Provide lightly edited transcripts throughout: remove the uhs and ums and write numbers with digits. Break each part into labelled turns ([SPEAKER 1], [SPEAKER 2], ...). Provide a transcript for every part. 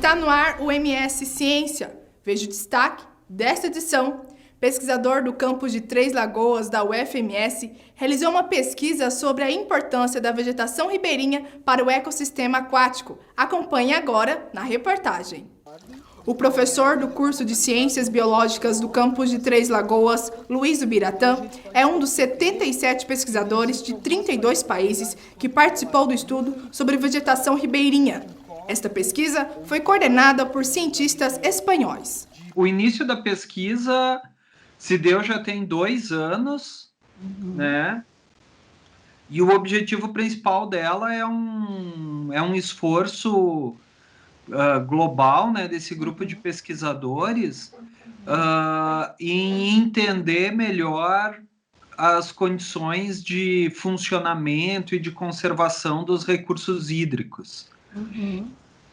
[SPEAKER 1] Está no ar o MS Ciência. Veja o destaque desta edição. Pesquisador do campus de Três Lagoas da UFMS realizou uma pesquisa sobre a importância da vegetação ribeirinha para o ecossistema aquático. Acompanhe agora na reportagem. O professor do curso de Ciências Biológicas do campus de Três Lagoas, Luiz Ubiratã, é um dos 77 pesquisadores de 32 países que participou do estudo sobre vegetação ribeirinha. Esta pesquisa foi coordenada por cientistas espanhóis.
[SPEAKER 2] O início da pesquisa se deu já tem 2 anos, né? E o objetivo principal dela é um esforço global, né, desse grupo de pesquisadores em entender melhor as condições de funcionamento e de conservação dos recursos hídricos.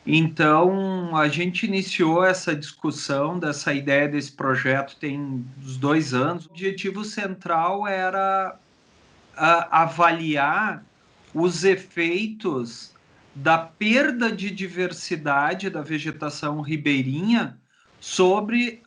[SPEAKER 2] Então, a gente iniciou essa discussão dessa ideia desse projeto tem uns 2 anos. O objetivo central era avaliar os efeitos da perda de diversidade da vegetação ribeirinha sobre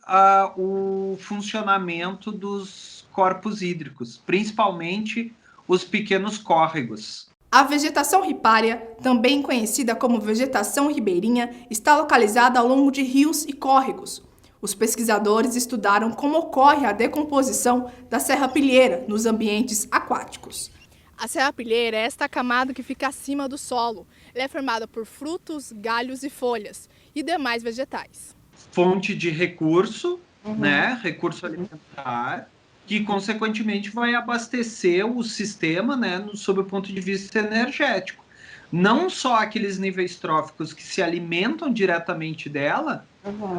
[SPEAKER 2] o funcionamento dos corpos hídricos, principalmente os pequenos córregos.
[SPEAKER 1] A vegetação ripária, também conhecida como vegetação ribeirinha, está localizada ao longo de rios e córregos. Os pesquisadores estudaram como ocorre a decomposição da serrapilheira nos ambientes aquáticos. A serrapilheira é esta camada que fica acima do solo. Ela é formada por frutos, galhos e folhas e demais vegetais.
[SPEAKER 2] Fonte de recurso, né? Recurso alimentar, que consequentemente vai abastecer o sistema, né, sob o ponto de vista energético. Não só aqueles níveis tróficos que se alimentam diretamente dela,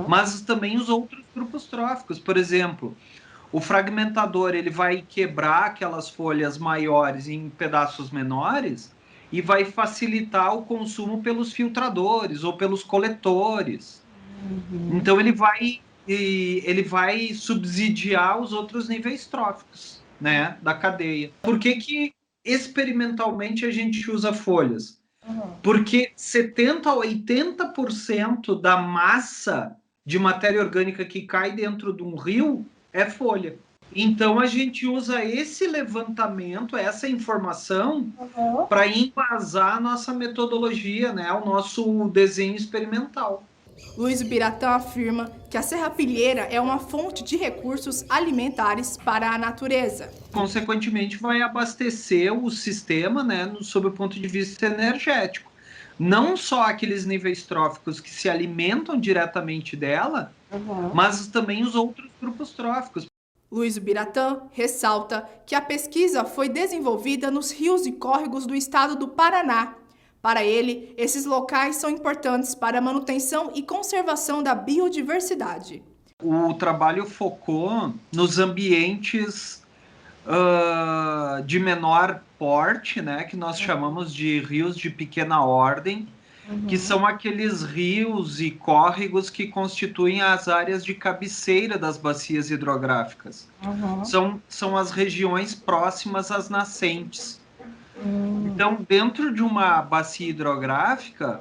[SPEAKER 2] mas também os outros grupos tróficos. Por exemplo, o fragmentador ele vai quebrar aquelas folhas maiores em pedaços menores e vai facilitar o consumo pelos filtradores ou pelos coletores. Então ele vai subsidiar os outros níveis tróficos, né, da cadeia. Por que experimentalmente a gente usa folhas? Porque 70% a 80% da massa de matéria orgânica que cai dentro de um rio é folha. Então a gente usa esse levantamento, essa informação, para embasar a nossa metodologia, né, o nosso desenho experimental.
[SPEAKER 1] Luiz Ubiratã afirma que a serrapilheira é uma fonte de recursos alimentares para a natureza.
[SPEAKER 2] Consequentemente, vai abastecer o sistema, né, sob o ponto de vista energético. Não só aqueles níveis tróficos que se alimentam diretamente dela, mas também os outros grupos tróficos.
[SPEAKER 1] Luiz Ubiratã ressalta que a pesquisa foi desenvolvida nos rios e córregos do estado do Paraná. Para ele, esses locais são importantes para a manutenção e conservação da biodiversidade.
[SPEAKER 2] O trabalho focou nos ambientes de menor porte, né, que nós chamamos de rios de pequena ordem, que são aqueles rios e córregos que constituem as áreas de cabeceira das bacias hidrográficas. São as regiões próximas às nascentes. Então, dentro de uma bacia hidrográfica,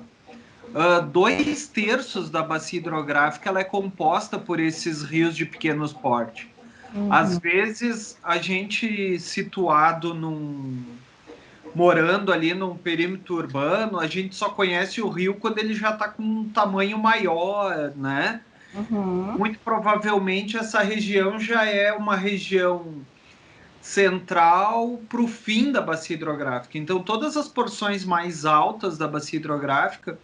[SPEAKER 2] 2/3 da bacia hidrográfica ela é composta por esses rios de pequeno porte. Às vezes, a gente situado morando ali num perímetro urbano, a gente só conhece o rio quando ele já está com um tamanho maior, né? Muito provavelmente essa região já é uma região central para o fim da bacia hidrográfica. Então, todas as porções mais altas da bacia hidrográfica,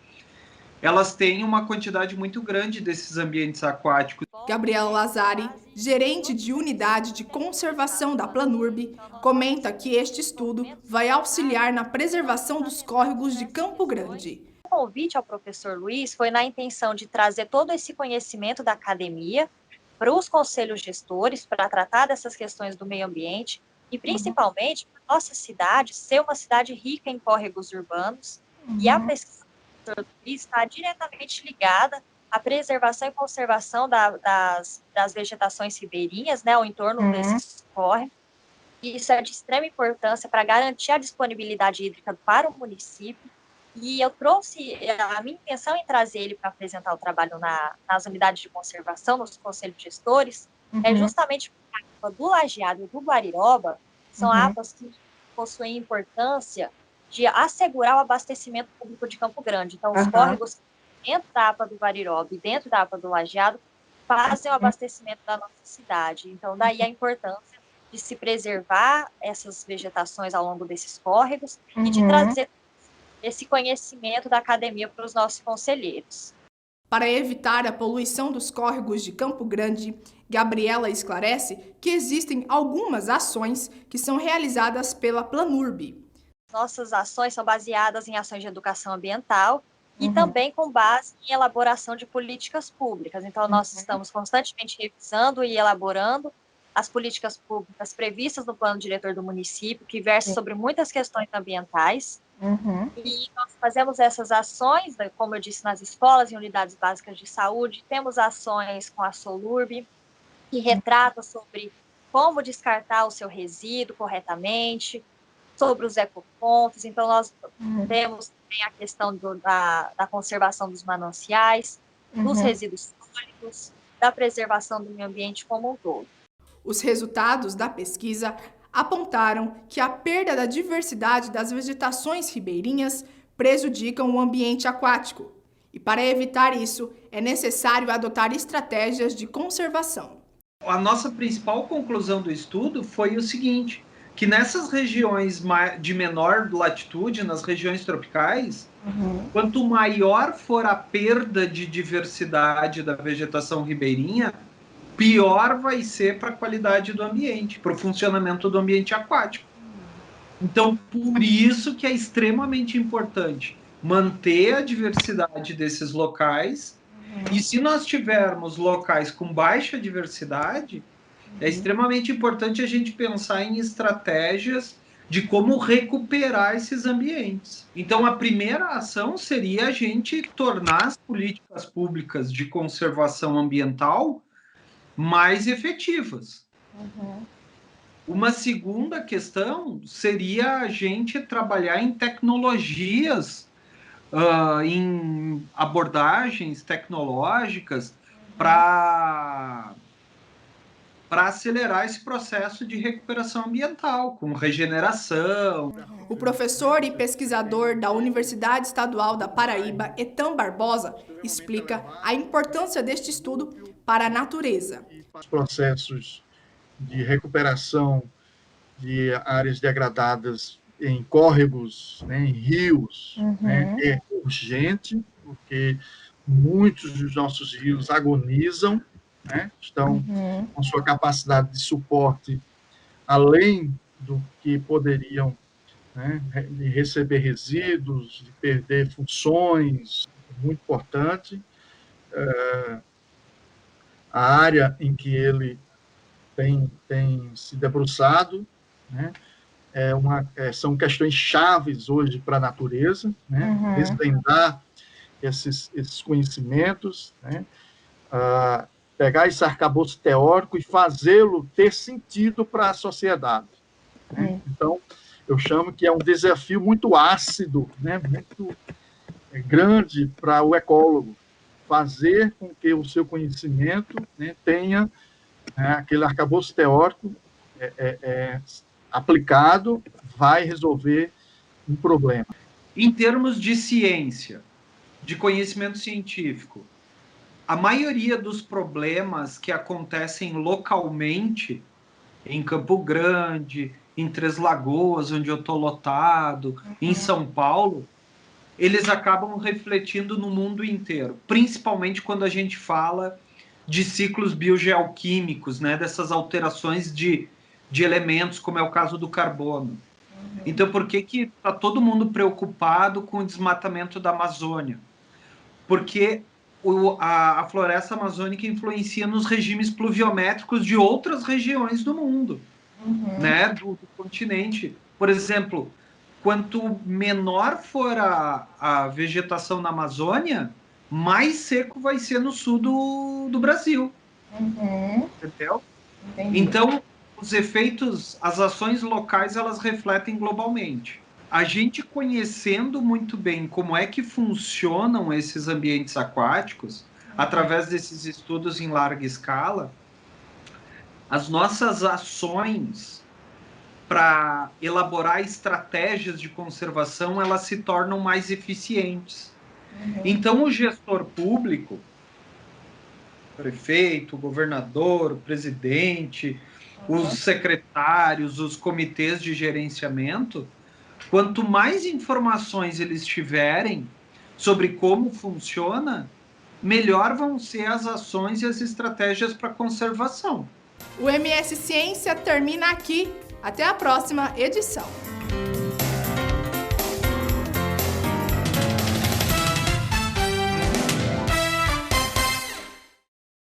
[SPEAKER 2] elas têm uma quantidade muito grande desses ambientes aquáticos.
[SPEAKER 1] Gabriela Lazari, gerente de unidade de conservação da Planurb, comenta que este estudo vai auxiliar na preservação dos córregos de Campo Grande.
[SPEAKER 3] O convite ao professor Luiz foi na intenção de trazer todo esse conhecimento da academia para os conselhos gestores, para tratar dessas questões do meio ambiente e, principalmente, para a nossa cidade ser uma cidade rica em córregos urbanos. E a pesquisa do professor Luiz está diretamente ligada à preservação e conservação das vegetações ribeirinhas, né, ao entorno desses córregos. E isso é de extrema importância para garantir a disponibilidade hídrica para o município E eu trouxe, a minha intenção em trazer ele para apresentar o trabalho nas unidades de conservação, nos conselhos gestores, é justamente porque a APA do Lajeado e do Guariroba são APAs que possuem importância de assegurar o abastecimento público de Campo Grande. Então, os córregos dentro da APA do Guariroba e dentro da APA do Lajeado fazem o abastecimento da nossa cidade. Então, daí a importância de se preservar essas vegetações ao longo desses córregos e de trazer esse conhecimento da academia para os nossos conselheiros.
[SPEAKER 1] Para evitar a poluição dos córregos de Campo Grande, Gabriela esclarece que existem algumas ações que são realizadas pela Planurb.
[SPEAKER 3] Nossas ações são baseadas em ações de educação ambiental e também com base em elaboração de políticas públicas. Então, nós estamos constantemente revisando e elaborando as políticas públicas previstas no plano diretor do município, que versa sobre muitas questões ambientais. E nós fazemos essas ações, como eu disse, nas escolas e unidades básicas de saúde. Temos ações com a Solurb, que retrata sobre como descartar o seu resíduo corretamente, sobre os ecopontos. Então, nós temos também a questão da conservação dos mananciais, dos resíduos sólidos, da preservação do meio ambiente como um todo.
[SPEAKER 1] Os resultados da pesquisa apontaram que a perda da diversidade das vegetações ribeirinhas prejudicam o ambiente aquático. E para evitar isso, é necessário adotar estratégias de conservação.
[SPEAKER 2] A nossa principal conclusão do estudo foi o seguinte, que nessas regiões de menor latitude, nas regiões tropicais, quanto maior for a perda de diversidade da vegetação ribeirinha, pior vai ser para a qualidade do ambiente, para o funcionamento do ambiente aquático. Então, por isso que é extremamente importante manter a diversidade desses locais, e se nós tivermos locais com baixa diversidade, é extremamente importante a gente pensar em estratégias de como recuperar esses ambientes. Então, a primeira ação seria a gente tornar as políticas públicas de conservação ambiental mais efetivas. Uma segunda questão seria a gente trabalhar em tecnologias, em abordagens tecnológicas para acelerar esse processo de recuperação ambiental, com regeneração.
[SPEAKER 1] O professor e pesquisador da Universidade Estadual da Paraíba, Etan Barbosa, explica a importância deste estudo para a natureza.
[SPEAKER 4] Os processos de recuperação de áreas degradadas em córregos, né, em rios, né, é urgente, porque muitos dos nossos rios agonizam, né, estão com sua capacidade de suporte além do que poderiam, né, de receber resíduos, de perder funções, muito importante. A área em que ele tem se debruçado, né, são questões chaves hoje para a natureza, né, desvendar esses conhecimentos, né, pegar esse arcabouço teórico e fazê-lo ter sentido para a sociedade. Né? Então, eu chamo que é um desafio muito ácido, né, muito grande para o ecólogo, fazer com que o seu conhecimento, né, tenha, né, aquele arcabouço teórico aplicado, vai resolver um problema.
[SPEAKER 2] Em termos de ciência, de conhecimento científico, a maioria dos problemas que acontecem localmente, em Campo Grande, em Três Lagoas, onde eu estou lotado, em São Paulo, eles acabam refletindo no mundo inteiro, principalmente quando a gente fala de ciclos biogeoquímicos, né, dessas alterações de elementos, como é o caso do carbono. Então, por que está todo mundo preocupado com o desmatamento da Amazônia? Porque a floresta amazônica influencia nos regimes pluviométricos de outras regiões do mundo, né, do continente. Por exemplo, quanto menor for a vegetação na Amazônia, mais seco vai ser no sul do Brasil. Entendeu? Entendi. Então, os efeitos, as ações locais, elas refletem globalmente. a gente conhecendo muito bem como é que funcionam esses ambientes aquáticos, através desses estudos em larga escala, as nossas ações para elaborar estratégias de conservação, elas se tornam mais eficientes. Então, o gestor público, prefeito, governador, presidente, os secretários, os comitês de gerenciamento, quanto mais informações eles tiverem sobre como funciona, melhor vão ser as ações e as estratégias para conservação.
[SPEAKER 1] O MS Ciência termina aqui. Até a próxima edição.